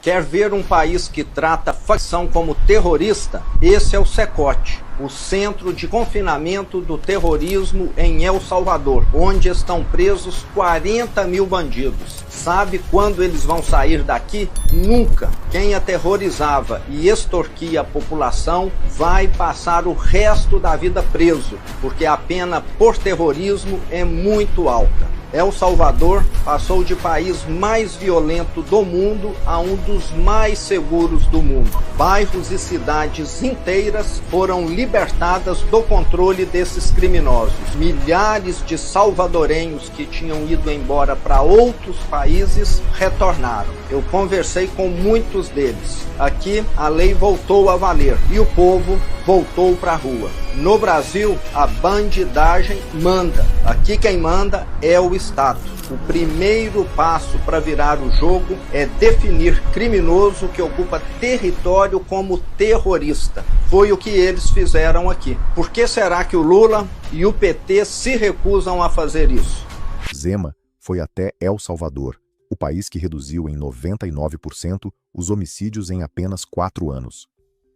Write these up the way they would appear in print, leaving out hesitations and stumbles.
Quer ver um país que trata a facção como terrorista? Esse é o CECOT, o Centro de Confinamento do Terrorismo em El Salvador, onde estão presos 40 mil bandidos. Sabe quando eles vão sair daqui? Nunca. Quem aterrorizava e extorquia a população vai passar o resto da vida preso, porque a pena por terrorismo é muito alta. El Salvador passou de país mais violento do mundo a um dos mais seguros do mundo. Bairros e cidades inteiras foram libertadas do controle desses criminosos. Milhares de salvadorenhos que tinham ido embora para outros países retornaram. Eu conversei com muitos deles. Aqui a lei voltou a valer e o povo voltou para a rua. No Brasil, a bandidagem manda. Aqui quem manda é o Estado. O primeiro passo para virar o jogo é definir criminoso que ocupa território como terrorista. Foi o que eles fizeram aqui. Por que será que o Lula e o PT se recusam a fazer isso? Zema foi até El Salvador, o país que reduziu em 99% os homicídios em apenas 4 anos.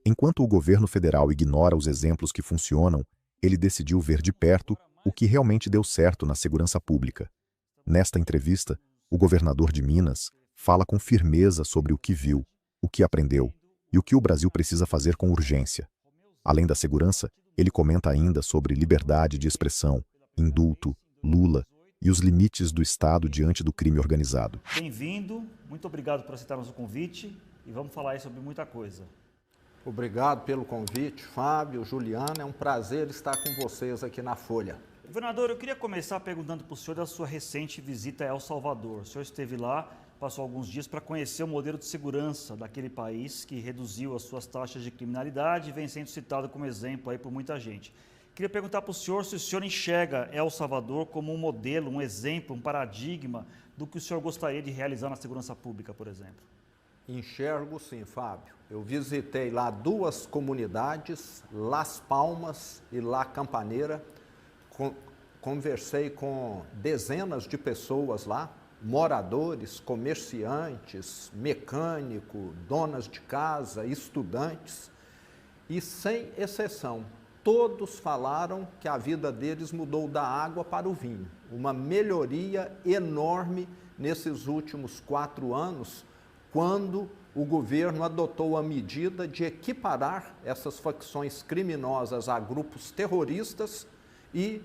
Enquanto o governo federal ignora os exemplos que funcionam, ele decidiu ver de perto o que realmente deu certo na segurança pública. Nesta entrevista, o governador de Minas fala com firmeza sobre o que viu, o que aprendeu e o que o Brasil precisa fazer com urgência. Além da segurança, ele comenta ainda sobre liberdade de expressão, indulto, Lula e os limites do Estado diante do crime organizado. Bem-vindo, muito obrigado por aceitar nosso convite e vamos falar aí sobre muita coisa. Obrigado pelo convite, Fábio, Juliana, é um prazer estar com vocês aqui na Folha. Governador, eu queria começar perguntando para o senhor da sua recente visita a El Salvador. O senhor esteve lá, passou alguns dias para conhecer o modelo de segurança daquele país que reduziu as suas taxas de criminalidade e vem sendo citado como exemplo aí por muita gente. Queria perguntar para o senhor se o senhor enxerga El Salvador como um modelo, um exemplo, um paradigma do que o senhor gostaria de realizar na segurança pública, por exemplo. Enxergo sim, Fábio. Eu visitei lá 2 comunidades, Las Palmas e La Campaneira. Conversei com dezenas de pessoas lá, moradores, comerciantes, mecânico, donas de casa, estudantes. E sem exceção, todos falaram que a vida deles mudou da água para o vinho. Uma melhoria enorme nesses últimos 4 anos, quando o governo adotou a medida de equiparar essas facções criminosas a grupos terroristas e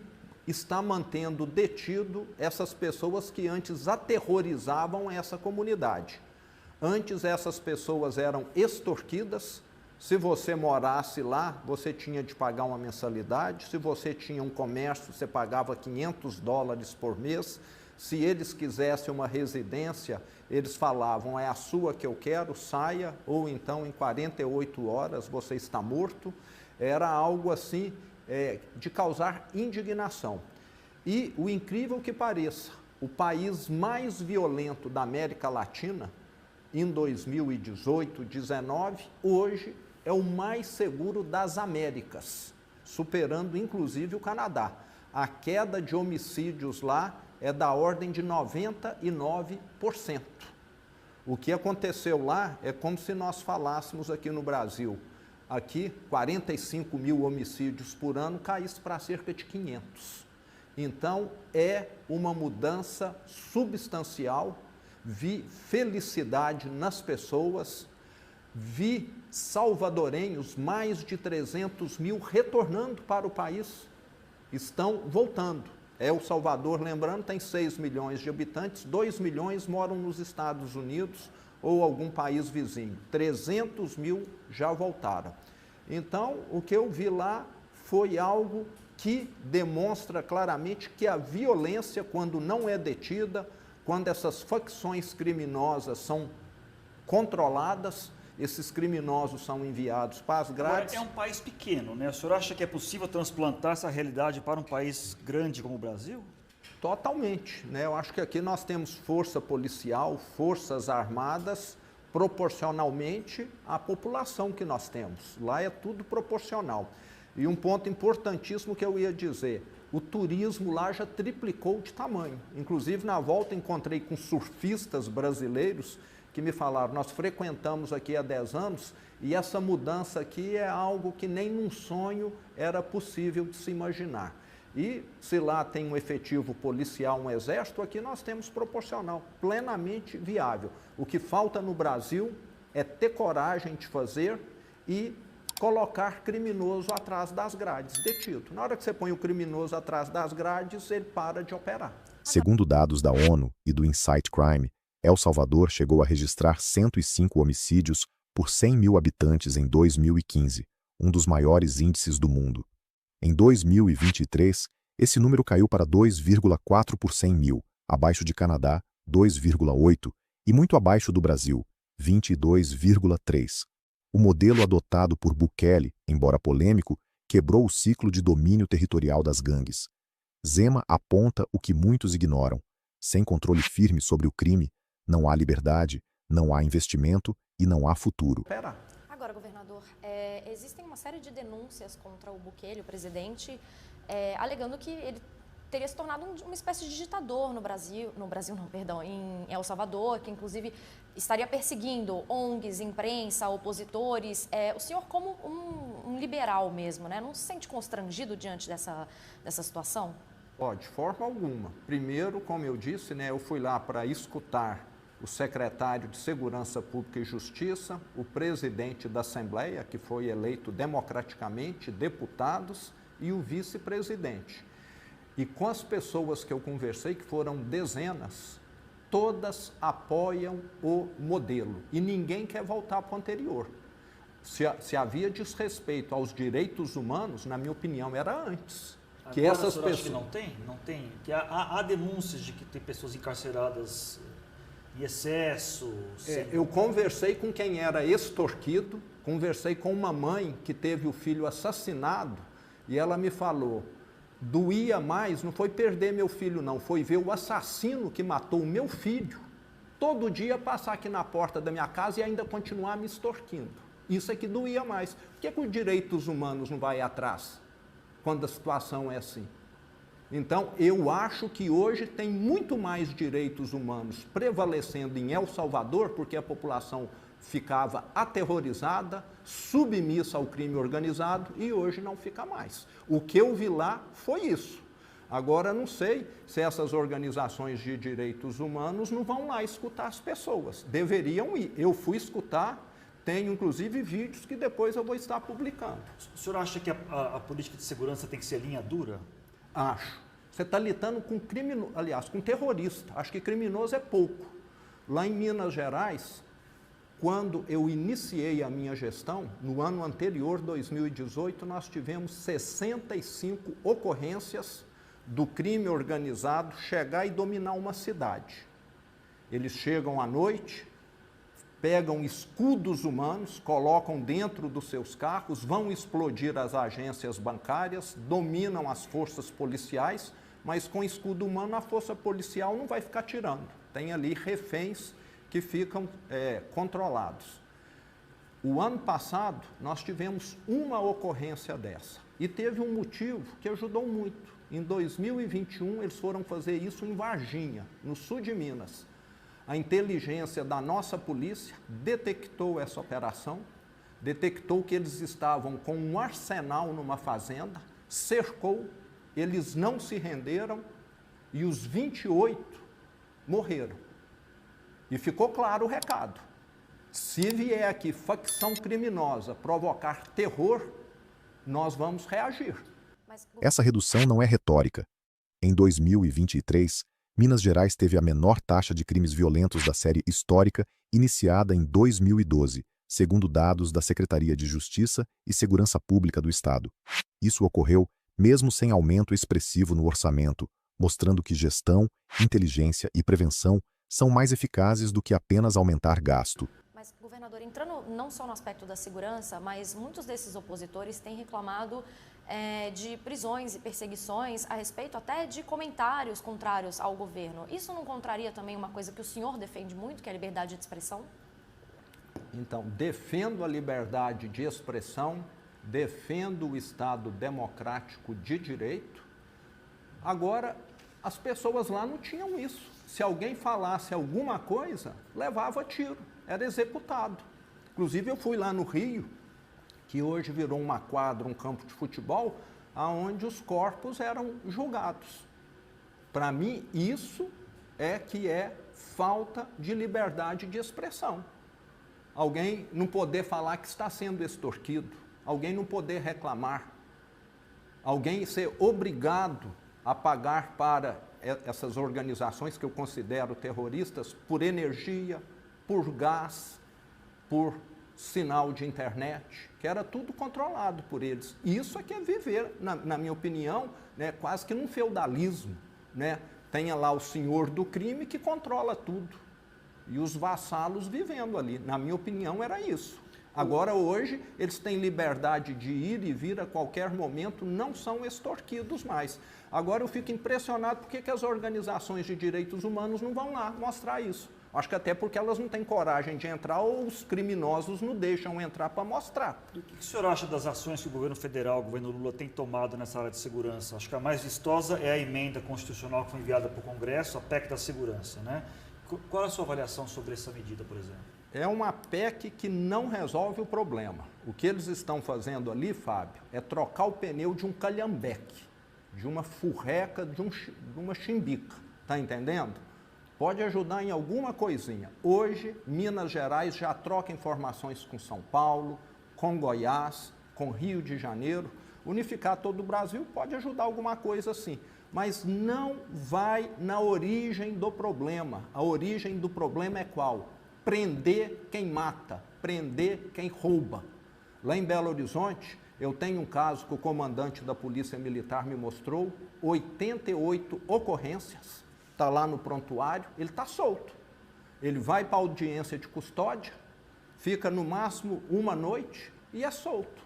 está mantendo detido essas pessoas que antes aterrorizavam essa comunidade. Antes essas pessoas eram extorquidas. Se você morasse lá, você tinha de pagar uma mensalidade. Se você tinha um comércio, você pagava $500 por mês. Se eles quisessem uma residência, eles falavam, é a sua que eu quero, saia, ou então em 48 horas você está morto. Era algo assim de causar indignação. E o incrível que pareça, o país mais violento da América Latina, em 2018, 2019, hoje é o mais seguro das Américas, superando inclusive o Canadá. A queda de homicídios lá é da ordem de 99%. O que aconteceu lá é como se nós falássemos aqui no Brasil. Aqui, 45 mil homicídios por ano caísse para cerca de 500. Então, é uma mudança substancial. Vi felicidade nas pessoas, vi salvadorenhos, mais de 300 mil, retornando para o país, estão voltando. El Salvador, lembrando, tem 6 milhões de habitantes, 2 milhões moram nos Estados Unidos ou algum país vizinho. 300 mil já voltaram. Então, o que eu vi lá foi algo que demonstra claramente que a violência, quando não é detida, quando essas facções criminosas são controladas, esses criminosos são enviados para as grades. Agora, é um país pequeno, né? O senhor acha que é possível transplantar essa realidade para um país grande como o Brasil? Totalmente, né? Eu acho que aqui nós temos força policial, forças armadas, proporcionalmente à população que nós temos. Lá é tudo proporcional. E um ponto importantíssimo que eu ia dizer, o turismo lá já triplicou de tamanho. Inclusive, na volta, encontrei com surfistas brasileiros que me falaram, nós frequentamos aqui há 10 anos e essa mudança aqui é algo que nem num sonho era possível de se imaginar. E se lá tem um efetivo policial, um exército, aqui nós temos proporcional, plenamente viável. O que falta no Brasil é ter coragem de fazer e colocar criminoso atrás das grades, detido. Na hora que você põe o criminoso atrás das grades, ele para de operar. Segundo dados da ONU e do Insight Crime, El Salvador chegou a registrar 105 homicídios por 100 mil habitantes em 2015, um dos maiores índices do mundo. Em 2023, esse número caiu para 2,4 por 100 mil, abaixo de Canadá, 2,8, e muito abaixo do Brasil, 22,3. O modelo adotado por Bukele, embora polêmico, quebrou o ciclo de domínio territorial das gangues. Zema aponta o que muitos ignoram. Sem controle firme sobre o crime, não há liberdade, não há investimento e não há futuro. Agora, governador, existem uma série de denúncias contra o Bukele, o presidente, alegando que ele teria se tornado uma espécie de ditador em El Salvador, que inclusive estaria perseguindo ONGs, imprensa, opositores. O senhor, como um liberal mesmo, né, não se sente constrangido diante dessa situação? De forma alguma. Primeiro, como eu disse, né, eu fui lá para escutar o secretário de Segurança Pública e Justiça, o presidente da Assembleia, que foi eleito democraticamente, deputados, e o vice-presidente. E com as pessoas que eu conversei, que foram dezenas, todas apoiam o modelo e ninguém quer voltar para o anterior. Se havia desrespeito aos direitos humanos, na minha opinião, era antes. Que essas pessoas... Acha que não tem? Que há denúncias de que tem pessoas encarceradas em excesso? Eu conversei com quem era extorquido, conversei com uma mãe que teve o filho assassinado e ela me falou, doía mais, não foi perder meu filho não, foi ver o assassino que matou o meu filho, todo dia passar aqui na porta da minha casa e ainda continuar me extorquindo. Isso é que doía mais. Por que os direitos humanos não vai atrás quando a situação é assim? Então, eu acho que hoje tem muito mais direitos humanos prevalecendo em El Salvador, porque a população ficava aterrorizada, submissa ao crime organizado, e hoje não fica mais. O que eu vi lá foi isso. Agora, não sei se essas organizações de direitos humanos não vão lá escutar as pessoas. Deveriam ir. Eu fui escutar, tenho inclusive vídeos que depois eu vou estar publicando. O senhor acha que a política de segurança tem que ser linha dura? Acho. Você está lidando com criminoso, aliás, com terrorista. Acho que criminoso é pouco. Lá em Minas Gerais, quando eu iniciei a minha gestão, no ano anterior, 2018, nós tivemos 65 ocorrências do crime organizado chegar e dominar uma cidade. Eles chegam à noite, pegam escudos humanos, colocam dentro dos seus carros, vão explodir as agências bancárias, dominam as forças policiais, mas com escudo humano a força policial não vai ficar tirando. Tem ali reféns que ficam controlados. O ano passado, nós tivemos uma ocorrência dessa. E teve um motivo que ajudou muito. Em 2021, eles foram fazer isso em Varginha, no sul de Minas. A inteligência da nossa polícia detectou essa operação, detectou que eles estavam com um arsenal numa fazenda, cercou, eles não se renderam e os 28 morreram. E ficou claro o recado. Se vier aqui facção criminosa provocar terror, nós vamos reagir. Essa redução não é retórica. Em 2023, Minas Gerais teve a menor taxa de crimes violentos da série histórica, iniciada em 2012, segundo dados da Secretaria de Justiça e Segurança Pública do Estado. Isso ocorreu mesmo sem aumento expressivo no orçamento, mostrando que gestão, inteligência e prevenção são mais eficazes do que apenas aumentar gasto. Mas, governador, entrando não só no aspecto da segurança, mas muitos desses opositores têm reclamado de prisões e perseguições a respeito até de comentários contrários ao governo. Isso não contraria também uma coisa que o senhor defende muito, que é a liberdade de expressão? Então, defendo a liberdade de expressão, defendo o Estado democrático de direito. Agora, as pessoas lá não tinham isso. se alguém falasse alguma coisa, levava tiro, era executado. Inclusive eu fui lá no Rio, que hoje virou uma quadra, um campo de futebol, onde os corpos eram julgados. Para mim, isso é que é falta de liberdade de expressão. Alguém não poder falar que está sendo extorquido, alguém não poder reclamar, alguém ser obrigado a pagar para essas organizações que eu considero terroristas por energia, por gás, por sinal de internet, que era tudo controlado por eles. Isso é que é viver, na minha opinião, né, quase que num feudalismo, né? Tenha lá o senhor do crime que controla tudo e os vassalos vivendo ali. Na minha opinião, era isso. Agora, hoje, eles têm liberdade de ir e vir a qualquer momento, não são extorquidos mais. Agora, eu fico impressionado porque que as organizações de direitos humanos não vão lá mostrar isso. Acho que até porque elas não têm coragem de entrar ou os criminosos não deixam entrar para mostrar. E o que o senhor acha das ações que o governo federal, o governo Lula, tem tomado nessa área de segurança? Acho que a mais vistosa é a emenda constitucional que foi enviada para o Congresso, a PEC da segurança, né? Qual é a sua avaliação sobre essa medida, por exemplo? É uma PEC que não resolve o problema. O que eles estão fazendo ali, Fábio, é trocar o pneu de um calhambeque, de uma furreca, de uma chimbica. Está entendendo? Pode ajudar em alguma coisinha. Hoje, Minas Gerais já troca informações com São Paulo, com Goiás, com Rio de Janeiro. Unificar todo o Brasil pode ajudar alguma coisa assim. Mas não vai na origem do problema. A origem do problema é qual? Prender quem mata, prender quem rouba. Lá em Belo Horizonte, eu tenho um caso que o comandante da Polícia Militar me mostrou, 88 ocorrências. Está lá no prontuário, ele está solto. Ele vai para a audiência de custódia, fica no máximo uma noite e é solto.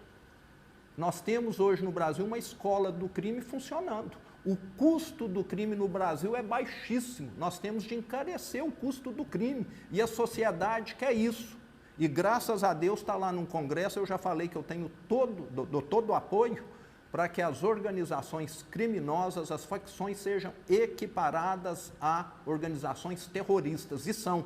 Nós temos hoje no Brasil uma escola do crime funcionando. O custo do crime no Brasil é baixíssimo. Nós temos de encarecer o custo do crime e a sociedade quer isso. E graças a Deus está lá no Congresso, eu já falei que eu tenho dou todo o apoio para que as organizações criminosas, as facções sejam equiparadas a organizações terroristas, e são.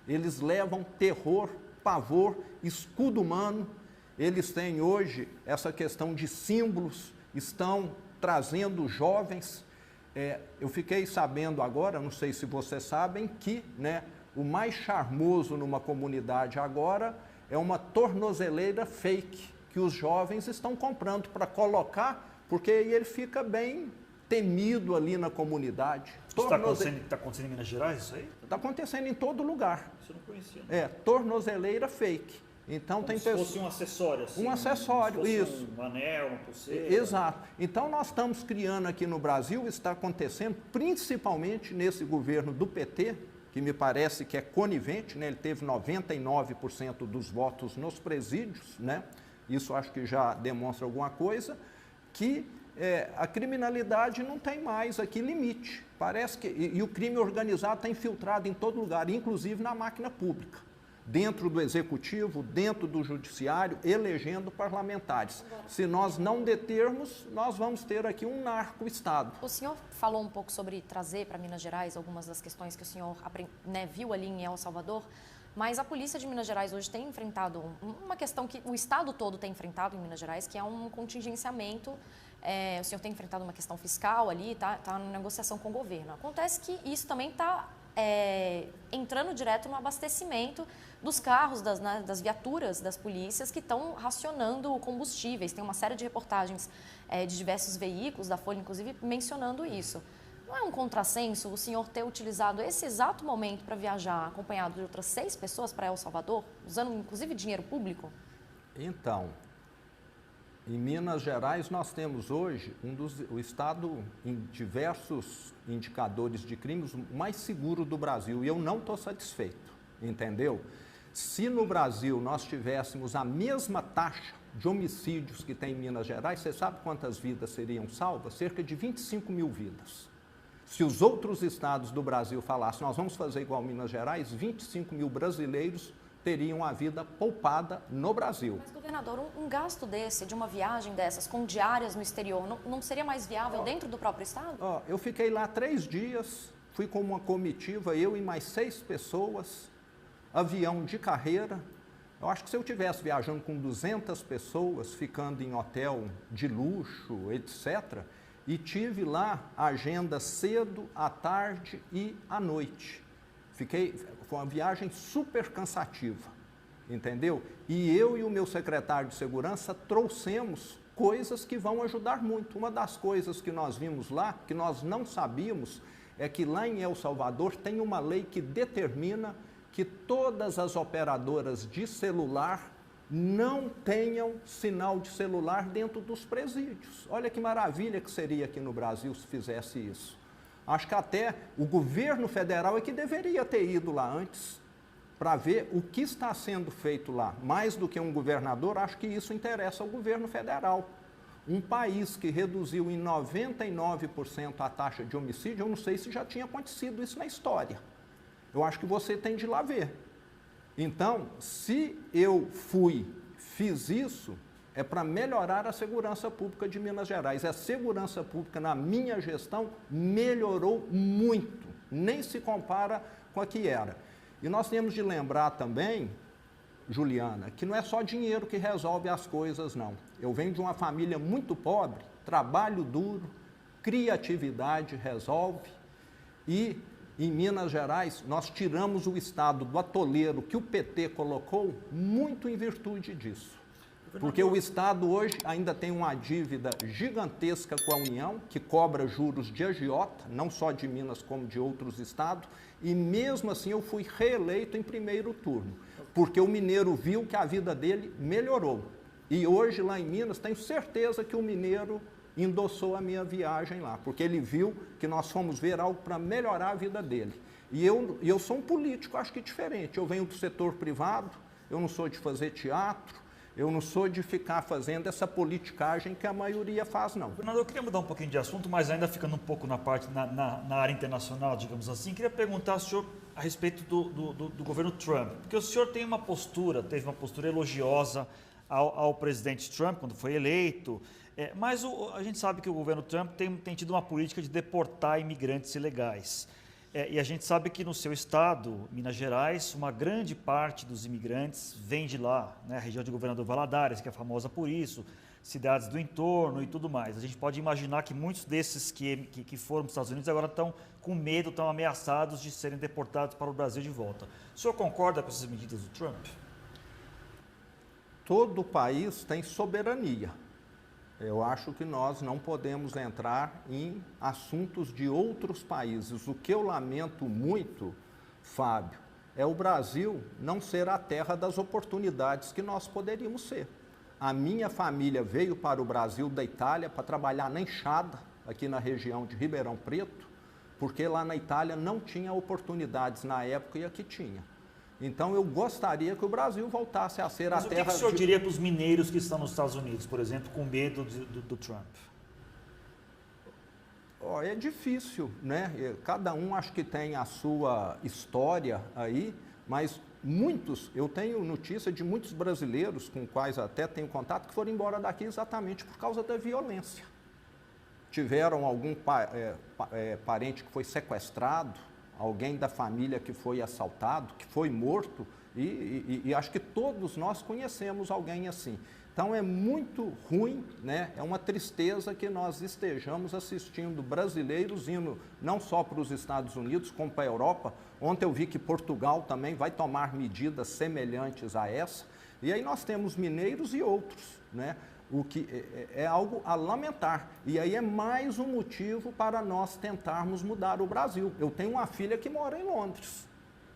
Eles levam terror, pavor, escudo humano, eles têm hoje essa questão de símbolos, estão trazendo jovens. Eu fiquei sabendo agora, não sei se vocês sabem, que o mais charmoso numa comunidade agora é uma tornozeleira fake, que os jovens estão comprando para colocar, porque aí ele fica bem temido ali na comunidade. Está acontecendo em Minas Gerais isso aí? Está acontecendo em todo lugar. Isso eu não conhecia. Tornozeleira fake. Então como tem se fosse um acessório, assim. Um acessório, como se fosse isso. Um anel, uma pulseira. Exato. Então nós estamos criando aqui no Brasil, está acontecendo principalmente nesse governo do PT, que me parece que é conivente, ele teve 99% dos votos nos presídios, Isso acho que já demonstra alguma coisa, que a criminalidade não tem mais aqui limite. Parece que, e o crime organizado está infiltrado em todo lugar, inclusive na máquina pública, dentro do executivo, dentro do judiciário, elegendo parlamentares. Se nós não determos, nós vamos ter aqui um narco-estado. O senhor falou um pouco sobre trazer para Minas Gerais algumas das questões que o senhor viu ali em El Salvador. Mas a polícia de Minas Gerais hoje tem enfrentado uma questão que o Estado todo tem enfrentado em Minas Gerais, que é um contingenciamento. O senhor tem enfrentado uma questão fiscal ali, está na negociação com o governo. Acontece que isso também está entrando direto no abastecimento dos carros, das viaturas das polícias que estão racionando combustíveis. Tem uma série de reportagens de diversos veículos, da Folha inclusive, mencionando isso. Não é um contrassenso o senhor ter utilizado esse exato momento para viajar acompanhado de outras 6 pessoas para El Salvador, usando inclusive dinheiro público? Então, em Minas Gerais nós temos hoje o estado em diversos indicadores de crimes mais seguro do Brasil, e eu não estou satisfeito, entendeu? Se no Brasil nós tivéssemos a mesma taxa de homicídios que tem em Minas Gerais, você sabe quantas vidas seriam salvas? Cerca de 25 mil vidas. Se os outros estados do Brasil falassem, nós vamos fazer igual Minas Gerais, 25 mil brasileiros teriam a vida poupada no Brasil. Mas, governador, um gasto desse, de uma viagem dessas, com diárias no exterior, não seria mais viável dentro do próprio estado? Eu fiquei lá 3 dias, fui com uma comitiva, eu e mais 6 pessoas, avião de carreira. Eu acho que se eu estivesse viajando com 200 pessoas, ficando em hotel de luxo, etc., e tive lá a agenda cedo, à tarde e à noite. Foi uma viagem super cansativa, entendeu? E eu e o meu secretário de segurança trouxemos coisas que vão ajudar muito. Uma das coisas que nós vimos lá, que nós não sabíamos, é que lá em El Salvador tem uma lei que determina que todas as operadoras de celular não tenham sinal de celular dentro dos presídios. Olha que maravilha que seria aqui no Brasil se fizesse isso. Acho que até o governo federal é que deveria ter ido lá antes para ver o que está sendo feito lá. Mais do que um governador, acho que isso interessa ao governo federal. Um país que reduziu em 99% a taxa de homicídio, eu não sei se já tinha acontecido isso na história. Eu acho que você tem de ir lá ver. Então, se eu fiz isso, é para melhorar a segurança pública de Minas Gerais. A segurança pública, na minha gestão, melhorou muito, nem se compara com a que era. E nós temos de lembrar também, Juliana, que não é só dinheiro que resolve as coisas, não. Eu venho de uma família muito pobre, trabalho duro, criatividade resolve, e em Minas Gerais, nós tiramos o estado do atoleiro que o PT colocou muito em virtude disso. Porque o estado hoje ainda tem uma dívida gigantesca com a União, que cobra juros de agiota, não só de Minas como de outros estados, e mesmo assim eu fui reeleito em primeiro turno, porque o mineiro viu que a vida dele melhorou. E hoje lá em Minas, tenho certeza que o mineiro endossou a minha viagem lá, porque ele viu que nós fomos ver algo para melhorar a vida dele. E eu sou um político, acho que diferente. Eu venho do setor privado, eu não sou de fazer teatro, eu não sou de ficar fazendo essa politicagem que a maioria faz, não. Fernando, eu queria mudar um pouquinho de assunto, mas ainda ficando um pouco na parte, na área internacional, digamos assim, queria perguntar ao senhor a respeito do governo Trump, porque o senhor teve uma postura elogiosa ao presidente Trump quando foi eleito, mas a gente sabe que o governo Trump tem tido uma política de deportar imigrantes ilegais. E a gente sabe que no seu estado, Minas Gerais, uma grande parte dos imigrantes vem de lá, né? A região de Governador Valadares, que é famosa por isso, cidades do entorno e tudo mais. A gente pode imaginar que muitos desses que foram para os Estados Unidos agora estão com medo, estão ameaçados de serem deportados para o Brasil de volta. O senhor concorda com essas medidas do Trump? Todo país tem soberania. Eu acho que nós não podemos entrar em assuntos de outros países. O que eu lamento muito, Fábio, é o Brasil não ser a terra das oportunidades que nós poderíamos ser. A minha família veio para o Brasil da Itália para trabalhar na enxada, aqui na região de Ribeirão Preto, porque lá na Itália não tinha oportunidades na época e aqui tinha. Então, eu gostaria que o Brasil voltasse a ser a terra... Mas o que o senhor diria para os mineiros que estão nos Estados Unidos, por exemplo, com medo do Trump? É difícil, né? Cada um acho que tem a sua história aí, mas eu tenho notícia de muitos brasileiros, com quais até tenho contato, que foram embora daqui exatamente por causa da violência. Tiveram algum parente que foi sequestrado, alguém da família que foi assaltado, que foi morto, e acho que todos nós conhecemos alguém assim. Então é muito ruim, né? É uma tristeza que nós estejamos assistindo brasileiros indo não só para os Estados Unidos, como para a Europa. Ontem eu vi que Portugal também vai tomar medidas semelhantes a essa, e aí nós temos mineiros e outros, né? O que é algo a lamentar. E aí é mais um motivo para nós tentarmos mudar o Brasil. Eu tenho uma filha que mora em Londres,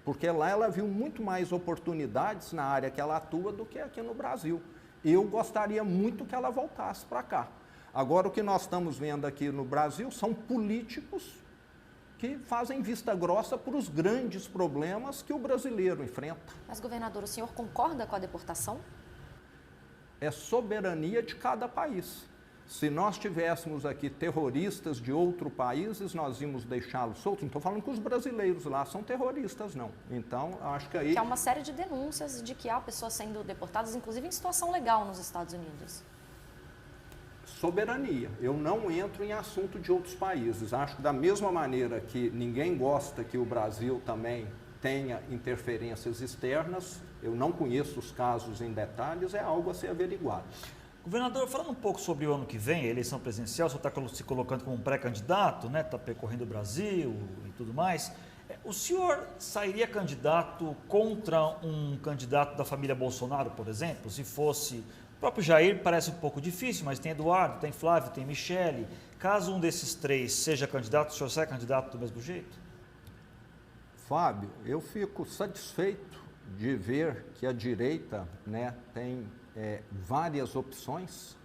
porque lá ela viu muito mais oportunidades na área que ela atua do que aqui no Brasil. Eu gostaria muito que ela voltasse para cá. Agora, o que nós estamos vendo aqui no Brasil são políticos que fazem vista grossa para os grandes problemas que o brasileiro enfrenta. Mas, governador, o senhor concorda com a deportação? É soberania de cada país. Se nós tivéssemos aqui terroristas de outros países, nós íamos deixá-los soltos. Não estou falando que os brasileiros lá são terroristas, não. Então, acho que aí... Que há uma série de denúncias de que há pessoas sendo deportadas, inclusive em situação legal nos Estados Unidos. soberania. Eu não entro em assunto de outros países. Acho que da mesma maneira que ninguém gosta que o Brasil também tenha interferências externas, eu não conheço os casos em detalhes, é algo a ser averiguado. Governador, falando um pouco sobre o ano que vem, a eleição presidencial, o senhor está se colocando como um pré-candidato, né? Está percorrendo o Brasil e tudo mais. O senhor sairia candidato contra um candidato da família Bolsonaro, por exemplo? Se fosse... O próprio Jair parece um pouco difícil, mas tem Eduardo, tem Flávio, tem Michele. Caso um desses três seja candidato, o senhor sai candidato do mesmo jeito? Fábio, eu fico satisfeito de ver que a direita, né, tem várias opções,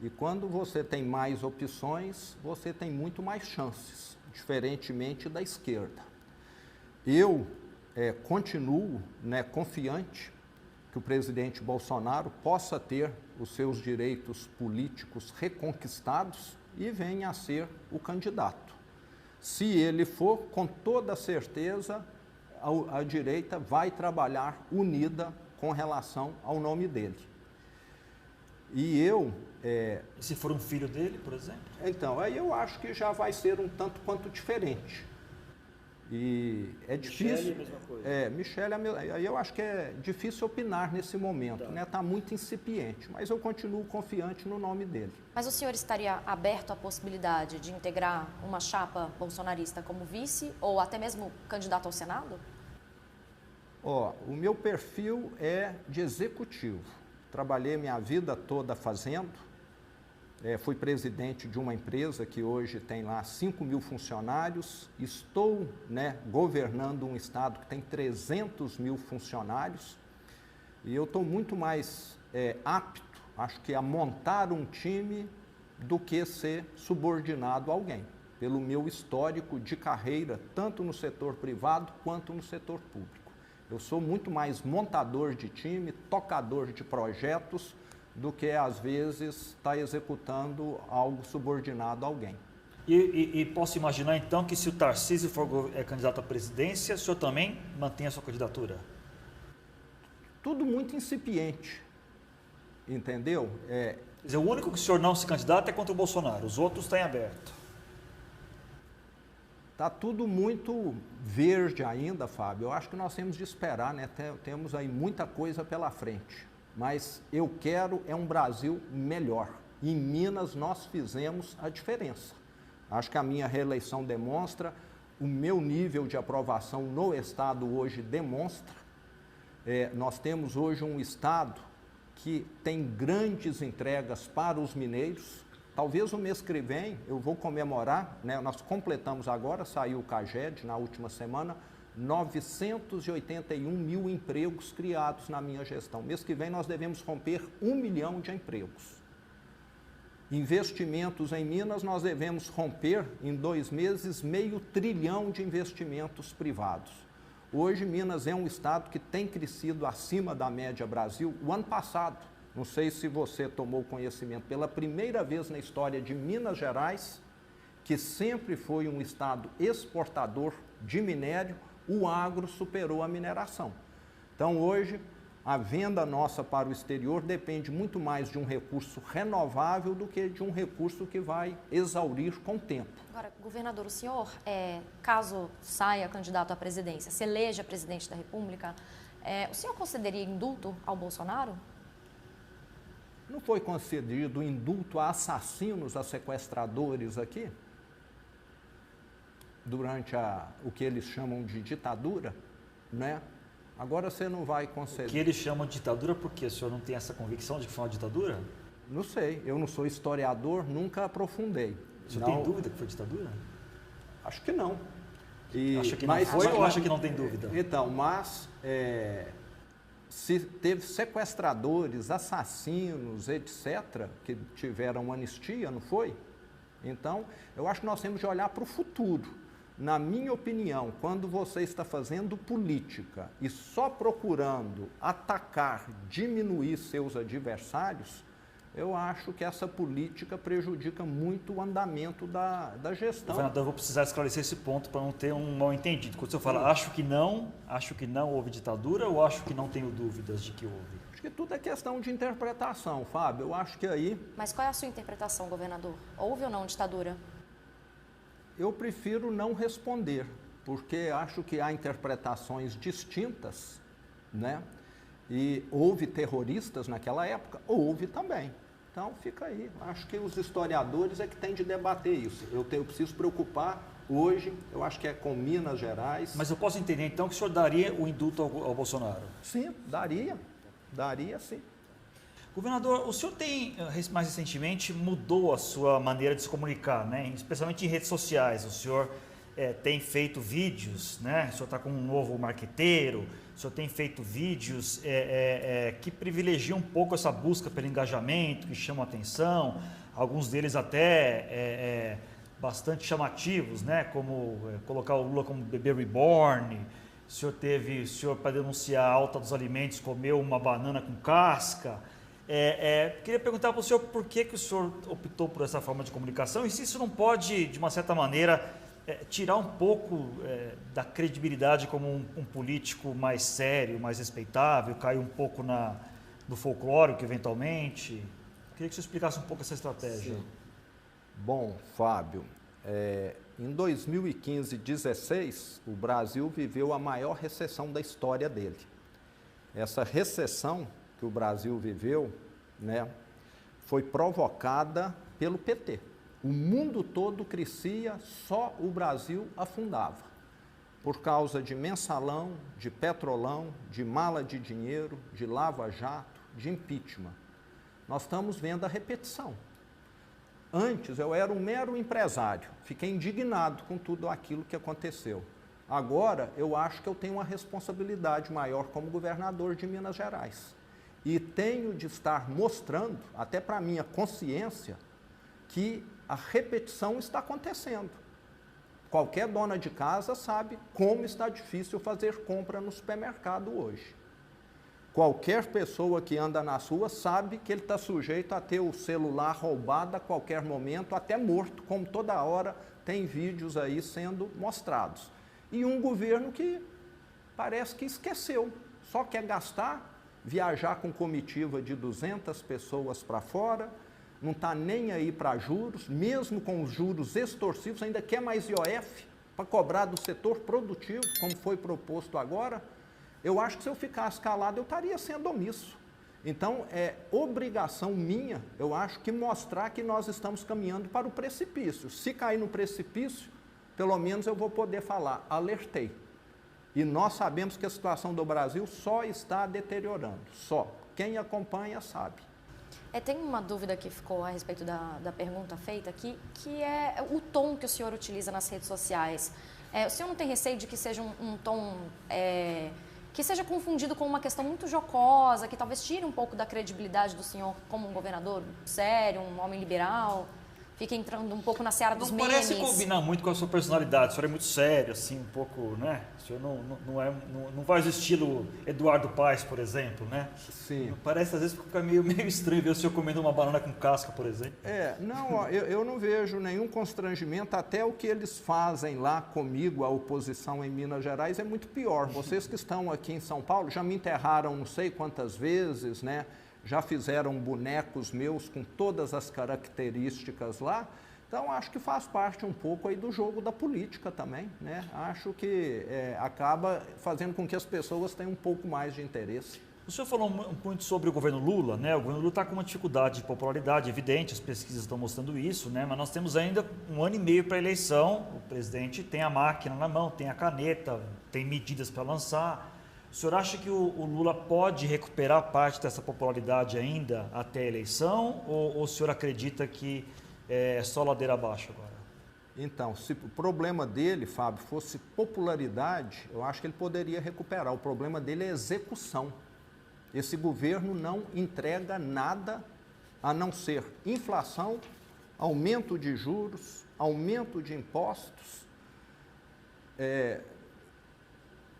e quando você tem mais opções, você tem muito mais chances, diferentemente da esquerda. Eu continuo, né, confiante que o presidente Bolsonaro possa ter os seus direitos políticos reconquistados e venha a ser o candidato. Se ele for, com toda certeza, a direita vai trabalhar unida com relação ao nome dele. E eu... E se for um filho dele, por exemplo? Então, aí eu acho que já vai ser um tanto quanto diferente. E é difícil... Michele, a mesma coisa. Michele, aí eu acho que é difícil opinar nesse momento, né? Está muito incipiente, mas eu continuo confiante no nome dele. Mas o senhor estaria aberto à possibilidade de integrar uma chapa bolsonarista como vice ou até mesmo candidato ao Senado? O meu perfil é de executivo. Trabalhei minha vida toda fazendo. Fui presidente de uma empresa que hoje tem lá 5.000 funcionários. Estou, né, governando um estado que tem 300.000 funcionários. E eu estou muito mais apto, acho que, a montar um time do que ser subordinado a alguém, pelo meu histórico de carreira, tanto no setor privado quanto no setor público. Eu sou muito mais montador de time, tocador de projetos, do que, às vezes, estar executando algo subordinado a alguém. E posso imaginar, então, que se o Tarcísio for candidato à presidência, o senhor também mantém a sua candidatura? Tudo muito incipiente, entendeu? Quer dizer, o único que o senhor não se candidata é contra o Bolsonaro, os outros estão em aberto. Está tudo muito verde ainda, Fábio. Eu acho que nós temos de esperar, né? Temos aí muita coisa pela frente. Mas eu quero um Brasil melhor. Em Minas nós fizemos a diferença. Acho que a minha reeleição demonstra, o meu nível de aprovação no Estado hoje demonstra. Nós temos hoje um Estado que tem grandes entregas para os mineiros. Talvez o mês que vem eu vou comemorar, né? Nós completamos agora, saiu o CAGED na última semana, 981 mil empregos criados na minha gestão. Mês que vem nós devemos romper 1 milhão de empregos. Investimentos em Minas, nós devemos romper em 2 meses 500 bilhão de investimentos privados. Hoje Minas é um estado que tem crescido acima da média Brasil. O ano passado, não sei se você tomou conhecimento, pela primeira vez na história de Minas Gerais, que sempre foi um estado exportador de minério, o agro superou a mineração. Então, hoje, a venda nossa para o exterior depende muito mais de um recurso renovável do que de um recurso que vai exaurir com o tempo. Agora, governador, o senhor, caso saia candidato à presidência, se eleja presidente da República, o senhor concederia indulto ao Bolsonaro? Não foi concedido indulto a assassinos, a sequestradores aqui? Durante o que eles chamam de ditadura, né? Agora você não vai conceder. O que eles chamam de ditadura, por quê? O senhor não tem essa convicção de que foi uma ditadura? Não sei, eu não sou historiador, nunca aprofundei. O senhor tem dúvida que foi ditadura? Acho que não. Acha que não foi ou acha que não tem dúvida? Então, mas se teve sequestradores, assassinos, etc., que tiveram anistia, não foi? Então, eu acho que nós temos de olhar para o futuro. Na minha opinião, quando você está fazendo política e só procurando atacar, diminuir seus adversários, eu acho que essa política prejudica muito o andamento da gestão. Governador, eu vou precisar esclarecer esse ponto para não ter um mal-entendido. Quando o senhor fala, acho que não houve ditadura ou acho que não tenho dúvidas de que houve? Acho que tudo é questão de interpretação, Fábio. Eu acho que aí... Mas qual é a sua interpretação, governador? Houve ou não ditadura? Eu prefiro não responder, porque acho que há interpretações distintas, né? E houve terroristas naquela época? Houve também. Então, fica aí. Acho que os historiadores é que têm de debater isso. Eu preciso preocupar hoje, eu acho que é com Minas Gerais. Mas eu posso entender, então, que o senhor daria o indulto ao Bolsonaro? Sim, daria. Daria, sim. Governador, o senhor tem, mais recentemente, mudou a sua maneira de se comunicar, né? Especialmente em redes sociais. O senhor tem feito vídeos, né? O senhor está com um novo marqueteiro, o senhor tem feito vídeos que privilegiam um pouco essa busca pelo engajamento, que chamam a atenção, alguns deles até bastante chamativos, né? Como colocar o Lula como bebê reborn. O senhor para denunciar a alta dos alimentos, comeu uma banana com casca. Queria perguntar para o senhor por que o senhor optou por essa forma de comunicação e se isso não pode, de uma certa maneira, tirar um pouco da credibilidade como um político mais sério, mais respeitável, cair um pouco no folclórico, eventualmente. Queria que o senhor explicasse um pouco essa estratégia. Sim. Bom, Fábio, em 2015 e 2016, o Brasil viveu a maior recessão da história dele. Essa recessão que o Brasil viveu, né, foi provocada pelo PT. O mundo todo crescia, só o Brasil afundava. Por causa de mensalão, de petrolão, de mala de dinheiro, de lava-jato, de impeachment. Nós estamos vendo a repetição. Antes eu era um mero empresário, fiquei indignado com tudo aquilo que aconteceu. Agora eu acho que eu tenho uma responsabilidade maior como governador de Minas Gerais. E tenho de estar mostrando, até para a minha consciência, que a repetição está acontecendo. Qualquer dona de casa sabe como está difícil fazer compra no supermercado hoje. Qualquer pessoa que anda nas ruas sabe que ele está sujeito a ter o celular roubado a qualquer momento, até morto, como toda hora tem vídeos aí sendo mostrados. E um governo que parece que esqueceu, só quer gastar, viajar com comitiva de 200 pessoas para fora, não está nem aí para juros, mesmo com os juros extorsivos, ainda quer mais IOF para cobrar do setor produtivo, como foi proposto agora. Eu acho que se eu ficasse calado, eu estaria sendo omisso. Então, é obrigação minha, eu acho, que mostrar que nós estamos caminhando para o precipício. Se cair no precipício, pelo menos eu vou poder falar, alertei. E nós sabemos que a situação do Brasil só está deteriorando, só. Quem acompanha sabe. Tem uma dúvida que ficou a respeito da pergunta feita aqui, que é o tom que o senhor utiliza nas redes sociais. O senhor não tem receio de que seja um tom que seja confundido com uma questão muito jocosa, que talvez tire um pouco da credibilidade do senhor como um governador sério, um homem liberal? Fica entrando um pouco na seara dos memes. Não parece combinar muito com a sua personalidade. O senhor é muito sério, assim, um pouco, né? O senhor não faz o estilo Eduardo Paes, por exemplo, né? Sim. Parece, às vezes, fica meio estranho ver o senhor comendo uma banana com casca, por exemplo. Não, eu não vejo nenhum constrangimento. Até o que eles fazem lá comigo, a oposição em Minas Gerais, é muito pior. Vocês que estão aqui em São Paulo já me enterraram não sei quantas vezes, né? Já fizeram bonecos meus com todas as características lá. Então, acho que faz parte um pouco aí do jogo da política também, né? Acho que acaba fazendo com que as pessoas tenham um pouco mais de interesse. O senhor falou muito sobre o governo Lula, né? O governo Lula está com uma dificuldade de popularidade evidente, as pesquisas estão mostrando isso, né? Mas nós temos ainda 1 ano e meio para a eleição, o presidente tem a máquina na mão, tem a caneta, tem medidas para lançar. O senhor acha que o Lula pode recuperar parte dessa popularidade ainda até a eleição? Ou o senhor acredita que é só ladeira abaixo agora? Então, se o problema dele, Fábio, fosse popularidade, eu acho que ele poderia recuperar. O problema dele é execução. Esse governo não entrega nada a não ser inflação, aumento de juros, aumento de impostos,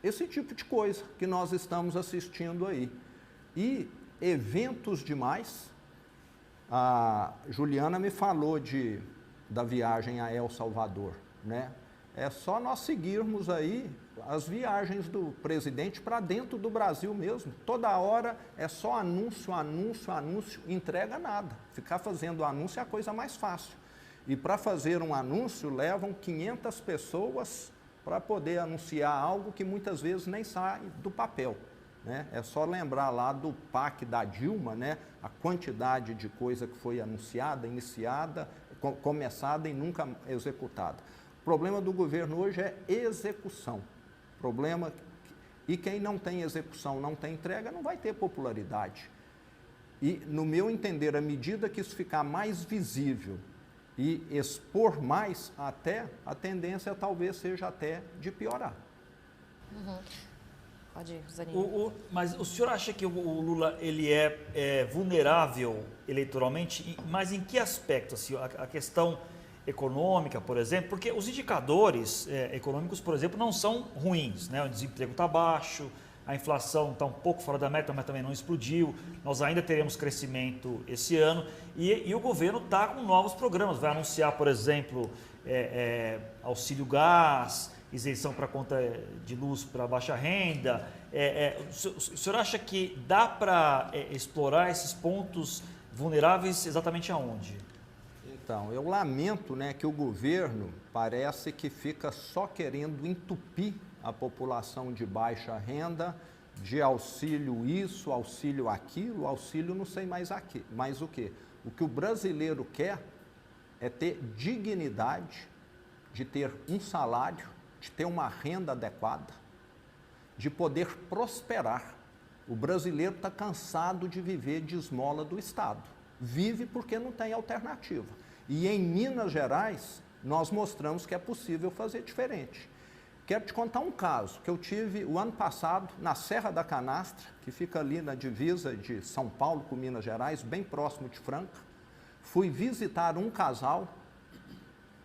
esse tipo de coisa que nós estamos assistindo aí. E eventos demais. A Juliana me falou da viagem a El Salvador, né? É só nós seguirmos aí as viagens do presidente para dentro do Brasil mesmo. Toda hora é só anúncio, anúncio, anúncio, entrega nada. Ficar fazendo anúncio é a coisa mais fácil. E para fazer um anúncio levam 500 pessoas para poder anunciar algo que muitas vezes nem sai do papel. Né? É só lembrar lá do PAC da Dilma, né? A quantidade de coisa que foi anunciada, iniciada, começada e nunca executada. O problema do governo hoje é execução. E quem não tem execução, não tem entrega, não vai ter popularidade. E, no meu entender, à medida que isso ficar mais visível e expor mais, até a tendência talvez seja até de piorar. Uhum. Pode ir, Zanin. Mas o senhor acha que o Lula ele é vulnerável eleitoralmente, mas em que aspecto? Assim, a questão econômica, por exemplo, porque os indicadores econômicos, por exemplo, não são ruins, né? O desemprego está baixo, a inflação está um pouco fora da meta, mas também não explodiu, nós ainda teremos crescimento esse ano e o governo está com novos programas, vai anunciar, por exemplo, auxílio gás, isenção para conta de luz para baixa renda. O senhor acha que dá para explorar esses pontos vulneráveis exatamente aonde? Então, eu lamento, né, que o governo parece que fica só querendo entupir a população de baixa renda, de auxílio isso, auxílio aquilo, auxílio não sei mais o que. O que o brasileiro quer é ter dignidade, de ter um salário, de ter uma renda adequada, de poder prosperar. O brasileiro está cansado de viver de esmola do Estado. Vive porque não tem alternativa. E em Minas Gerais, nós mostramos que é possível fazer diferente. Quero te contar um caso que eu tive o ano passado na Serra da Canastra, que fica ali na divisa de São Paulo com Minas Gerais, bem próximo de Franca. Fui visitar um casal,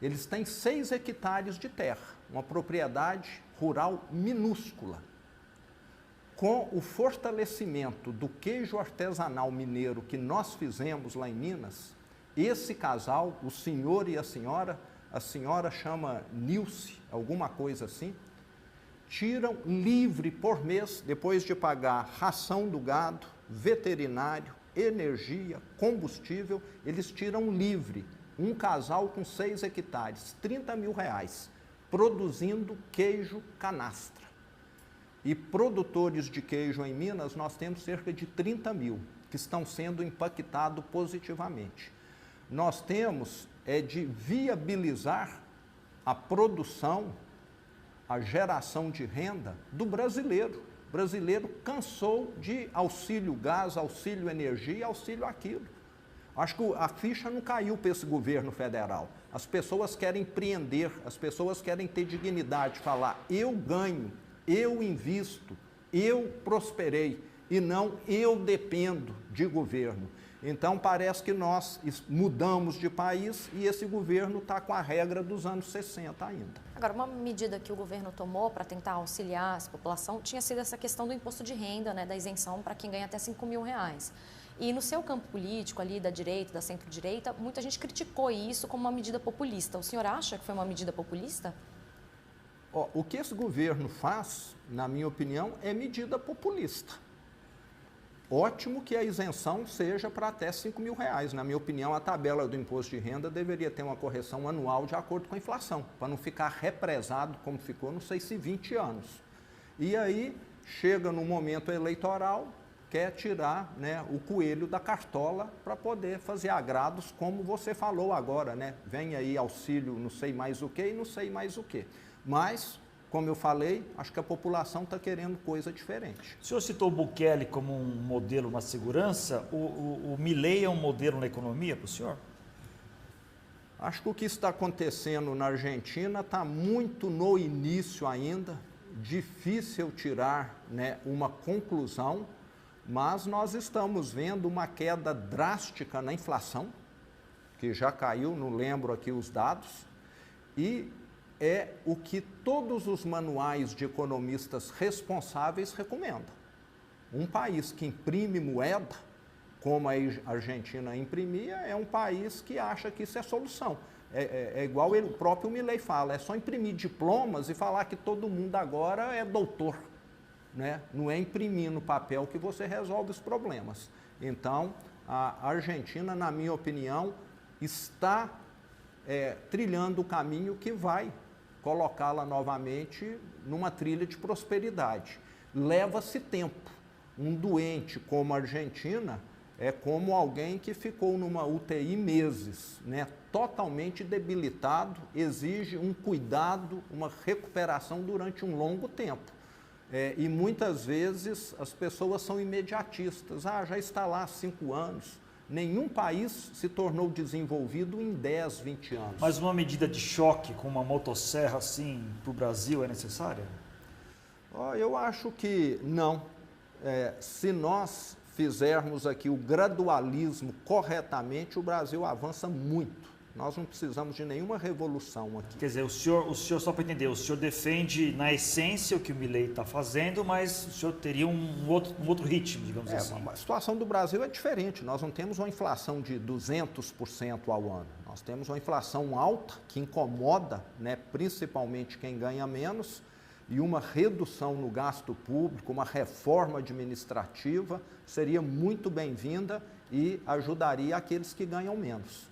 eles têm 6 hectares de terra, uma propriedade rural minúscula. Com o fortalecimento do queijo artesanal mineiro que nós fizemos lá em Minas, esse casal, o senhor e a senhora chama Nilce, alguma coisa assim, tiram livre por mês, depois de pagar ração do gado, veterinário, energia, combustível, eles tiram livre, um casal com 6 hectares, R$30 mil, produzindo queijo canastra. E produtores de queijo em Minas, nós temos cerca de 30 mil, que estão sendo impactados positivamente. Nós temos de viabilizar a produção, a geração de renda do brasileiro. O brasileiro cansou de auxílio gás, auxílio energia, auxílio aquilo. Acho que a ficha não caiu para esse governo federal. As pessoas querem empreender, as pessoas querem ter dignidade, falar eu ganho, eu invisto, eu prosperei e não eu dependo de governo. Então parece que nós mudamos de país e esse governo está com a regra dos anos 60 ainda. Agora, uma medida que o governo tomou para tentar auxiliar essa população tinha sido essa questão do imposto de renda, né, da isenção para quem ganha até R$5 mil. E no seu campo político ali da direita, da centro-direita, muita gente criticou isso como uma medida populista. O senhor acha que foi uma medida populista? O que esse governo faz, na minha opinião, é medida populista. Ótimo que a isenção seja para até R$5 mil. Na minha opinião, a tabela do imposto de renda deveria ter uma correção anual de acordo com a inflação, para não ficar represado como ficou, não sei se 20 anos. E aí, chega no momento eleitoral, quer tirar, né, o coelho da cartola para poder fazer agrados, como você falou agora, né? Vem aí auxílio não sei mais o que e não sei mais o que. Mas, como eu falei, acho que a população está querendo coisa diferente. O senhor citou o Bukele como um modelo na segurança. O Milei é um modelo na economia para o senhor? Acho que o que está acontecendo na Argentina está muito no início ainda. Difícil tirar, né, uma conclusão, mas nós estamos vendo uma queda drástica na inflação, que já caiu, não lembro aqui os dados, e é o que todos os manuais de economistas responsáveis recomendam. Um país que imprime moeda, como a Argentina imprimia, é um país que acha que isso é solução. É igual o próprio Milei fala, é só imprimir diplomas e falar que todo mundo agora é doutor, né? Não é imprimir no papel que você resolve os problemas. Então, a Argentina, na minha opinião, está trilhando o caminho que vai colocá-la novamente numa trilha de prosperidade. Leva-se tempo. Um doente como a Argentina é como alguém que ficou numa UTI meses, né? Totalmente debilitado, exige um cuidado, uma recuperação durante um longo tempo. E muitas vezes as pessoas são imediatistas. Já está lá há 5 anos. Nenhum país se tornou desenvolvido em 10, 20 anos. Mas uma medida de choque com uma motosserra assim para o Brasil é necessária? Eu acho que não. Se nós fizermos aqui o gradualismo corretamente, o Brasil avança muito. Nós não precisamos de nenhuma revolução aqui. Quer dizer, o senhor só para entender, o senhor defende na essência o que o Milei está fazendo, mas o senhor teria um outro ritmo, digamos assim. A situação do Brasil é diferente. Nós não temos uma inflação de 200% ao ano. Nós temos uma inflação alta que incomoda, né, principalmente quem ganha menos, e uma redução no gasto público, uma reforma administrativa seria muito bem-vinda e ajudaria aqueles que ganham menos.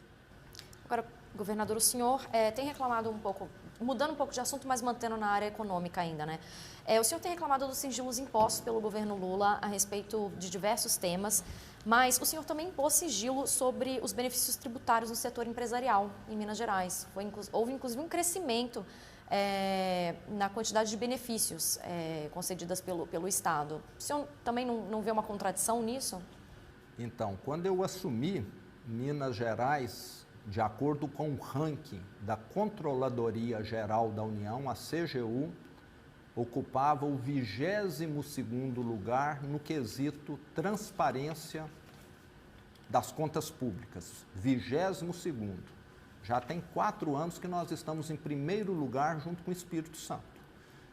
Agora, governador, o senhor tem reclamado um pouco, mudando um pouco de assunto, mas mantendo na área econômica ainda, né? O senhor tem reclamado dos sigilos impostos pelo governo Lula a respeito de diversos temas, mas o senhor também impôs sigilo sobre os benefícios tributários no setor empresarial em Minas Gerais. Houve, inclusive, um crescimento na quantidade de benefícios concedidas pelo Estado. O senhor também não vê uma contradição nisso? Então, quando eu assumi Minas Gerais, de acordo com o ranking da Controladoria Geral da União, a CGU ocupava o 22º lugar no quesito transparência das contas públicas. 22º. Já tem 4 anos que nós estamos em primeiro lugar junto com o Espírito Santo.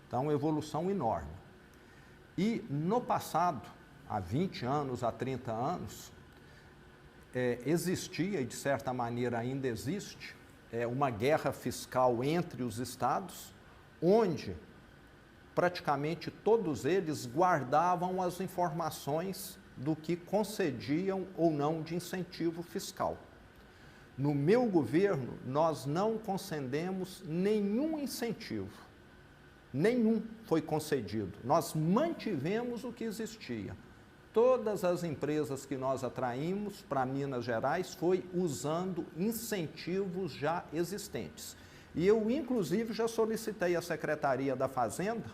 Então, evolução enorme. E no passado, há 20 anos, há 30 anos, existia, e de certa maneira ainda existe, uma guerra fiscal entre os estados, onde praticamente todos eles guardavam as informações do que concediam ou não de incentivo fiscal. No meu governo, nós não concedemos nenhum incentivo, nenhum foi concedido. Nós mantivemos o que existia. Todas as empresas que nós atraímos para Minas Gerais foi usando incentivos já existentes. E eu, inclusive, já solicitei à Secretaria da Fazenda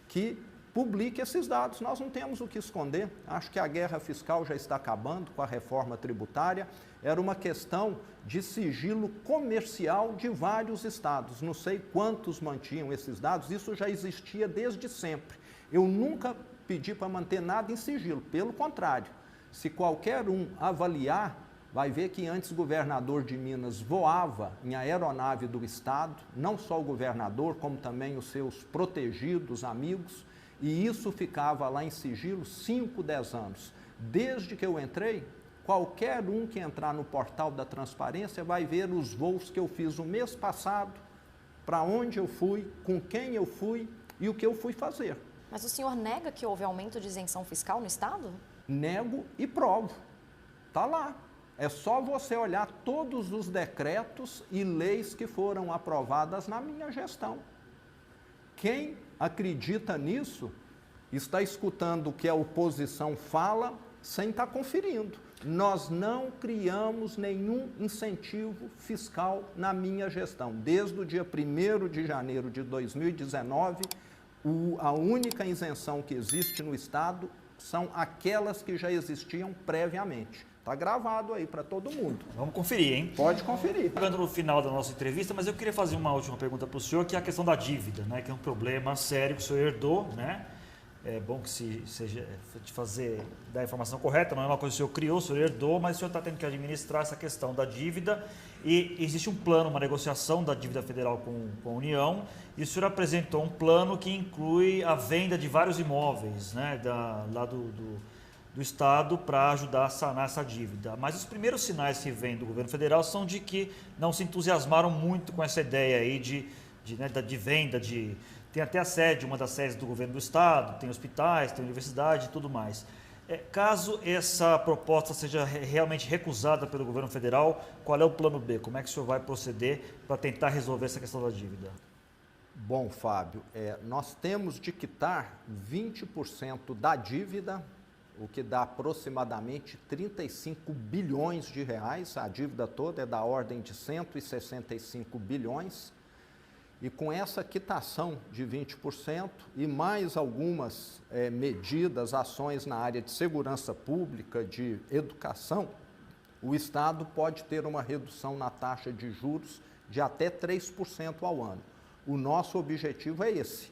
que publique esses dados. Nós não temos o que esconder. Acho que a guerra fiscal já está acabando com a reforma tributária. Era uma questão de sigilo comercial de vários estados. Não sei quantos mantinham esses dados, isso já existia desde sempre. Eu nunca pedi para manter nada em sigilo, pelo contrário. Se qualquer um avaliar, vai ver que antes o governador de Minas voava em aeronave do estado, não só o governador, como também os seus protegidos, amigos, e isso ficava lá em sigilo 5, 10 anos. Desde que eu entrei, qualquer um que entrar no portal da transparência vai ver os voos que eu fiz o mês passado, para onde eu fui, com quem eu fui e o que eu fui fazer. Mas o senhor nega que houve aumento de isenção fiscal no Estado? Nego e provo. Está lá. É só você olhar todos os decretos e leis que foram aprovadas na minha gestão. Quem acredita nisso está escutando o que a oposição fala sem estar conferindo. Nós não criamos nenhum incentivo fiscal na minha gestão. Desde o dia 1º de janeiro de 2019, a única isenção que existe no Estado são aquelas que já existiam previamente. Está gravado aí para todo mundo. Vamos conferir, hein? Pode conferir. Chegando no final da nossa entrevista, mas eu queria fazer uma última pergunta para o senhor, que é a questão da dívida, né? Que é um problema sério que o senhor herdou, né? É bom que dar a informação correta, não é uma coisa que o senhor criou, o senhor herdou, mas o senhor está tendo que administrar essa questão da dívida e existe um plano, uma negociação da dívida federal com a União e o senhor apresentou um plano que inclui a venda de vários imóveis, né, do Estado para ajudar a sanar essa dívida. Mas os primeiros sinais que vêm do governo federal são de que não se entusiasmaram muito com essa ideia aí de venda, tem até a sede, uma das sedes do governo do Estado, tem hospitais, tem universidade e tudo mais. Caso essa proposta seja realmente recusada pelo governo federal, qual é o plano B? Como é que o senhor vai proceder para tentar resolver essa questão da dívida? Bom, Fábio, nós temos de quitar 20% da dívida, o que dá aproximadamente 35 bilhões de reais. A dívida toda é da ordem de 165 bilhões. E com essa quitação de 20% e mais algumas medidas, ações na área de segurança pública, de educação, o Estado pode ter uma redução na taxa de juros de até 3% ao ano. O nosso objetivo é esse,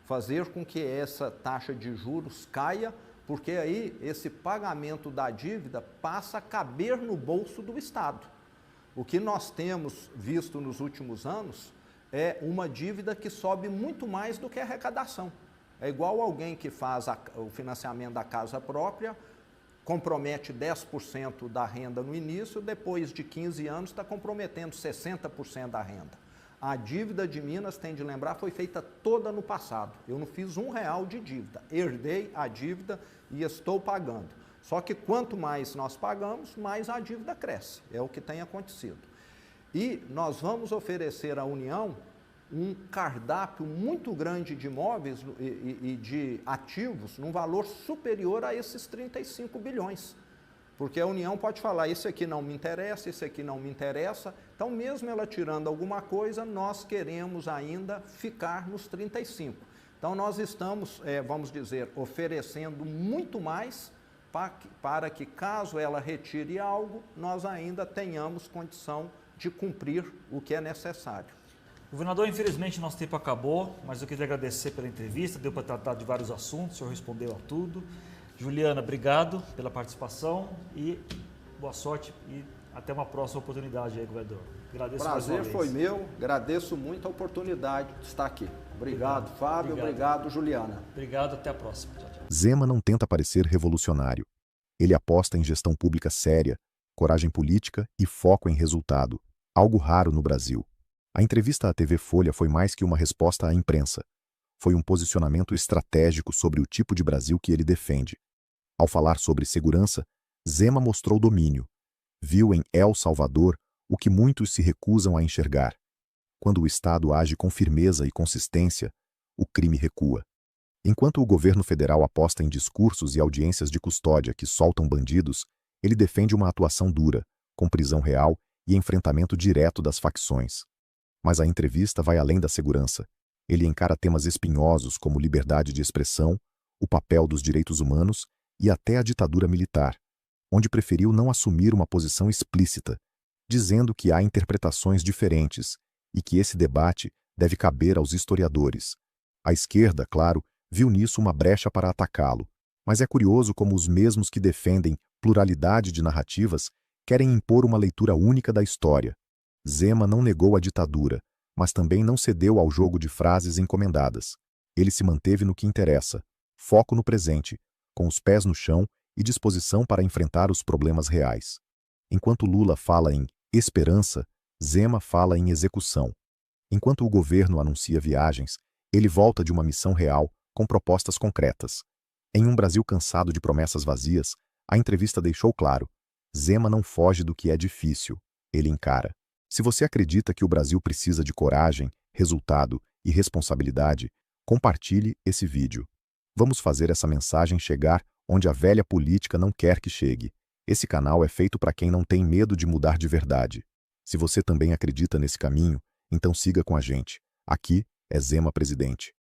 fazer com que essa taxa de juros caia, porque aí esse pagamento da dívida passa a caber no bolso do Estado. O que nós temos visto nos últimos anos é uma dívida que sobe muito mais do que a arrecadação. É igual alguém que faz o financiamento da casa própria, compromete 10% da renda no início, depois de 15 anos está comprometendo 60% da renda. A dívida de Minas, tem de lembrar, foi feita toda no passado. Eu não fiz R$1 de dívida, herdei a dívida e estou pagando. Só que quanto mais nós pagamos, mais a dívida cresce, é o que tem acontecido. E nós vamos oferecer à União um cardápio muito grande de imóveis e de ativos num valor superior a esses 35 bilhões. Porque a União pode falar, esse aqui não me interessa, esse aqui não me interessa. Então, mesmo ela tirando alguma coisa, nós queremos ainda ficar nos 35. Então, nós estamos, vamos dizer, oferecendo muito mais para que, caso ela retire algo, nós ainda tenhamos condição de cumprir o que é necessário. Governador, infelizmente nosso tempo acabou, mas eu queria agradecer pela entrevista, deu para tratar de vários assuntos, o senhor respondeu a tudo. Juliana, obrigado pela participação e boa sorte e até uma próxima oportunidade aí, governador. Agradeço mais uma vez. Prazer foi meu, agradeço muito a oportunidade de estar aqui. Obrigado, Fábio, obrigado, Juliana. Obrigado, até a próxima. Tchau, tchau. Zema não tenta parecer revolucionário. Ele aposta em gestão pública séria, coragem política e foco em resultado, algo raro no Brasil. A entrevista à TV Folha foi mais que uma resposta à imprensa. Foi um posicionamento estratégico sobre o tipo de Brasil que ele defende. Ao falar sobre segurança, Zema mostrou domínio. Viu em El Salvador o que muitos se recusam a enxergar. Quando o Estado age com firmeza e consistência, o crime recua. Enquanto o governo federal aposta em discursos e audiências de custódia que soltam bandidos, ele defende uma atuação dura, com prisão real e enfrentamento direto das facções. Mas a entrevista vai além da segurança. Ele encara temas espinhosos como liberdade de expressão, o papel dos direitos humanos e até a ditadura militar, onde preferiu não assumir uma posição explícita, dizendo que há interpretações diferentes e que esse debate deve caber aos historiadores. A esquerda, claro, viu nisso uma brecha para atacá-lo, mas é curioso como os mesmos que defendem pluralidade de narrativas querem impor uma leitura única da história. Zema não negou a ditadura, mas também não cedeu ao jogo de frases encomendadas. Ele se manteve no que interessa, foco no presente, com os pés no chão e disposição para enfrentar os problemas reais. Enquanto Lula fala em esperança, Zema fala em execução. Enquanto o governo anuncia viagens, ele volta de uma missão real com propostas concretas. Em um Brasil cansado de promessas vazias, a entrevista deixou claro: Zema não foge do que é difícil, ele encara. Se você acredita que o Brasil precisa de coragem, resultado e responsabilidade, compartilhe esse vídeo. Vamos fazer essa mensagem chegar onde a velha política não quer que chegue. Esse canal é feito para quem não tem medo de mudar de verdade. Se você também acredita nesse caminho, então siga com a gente. Aqui é Zema Presidente.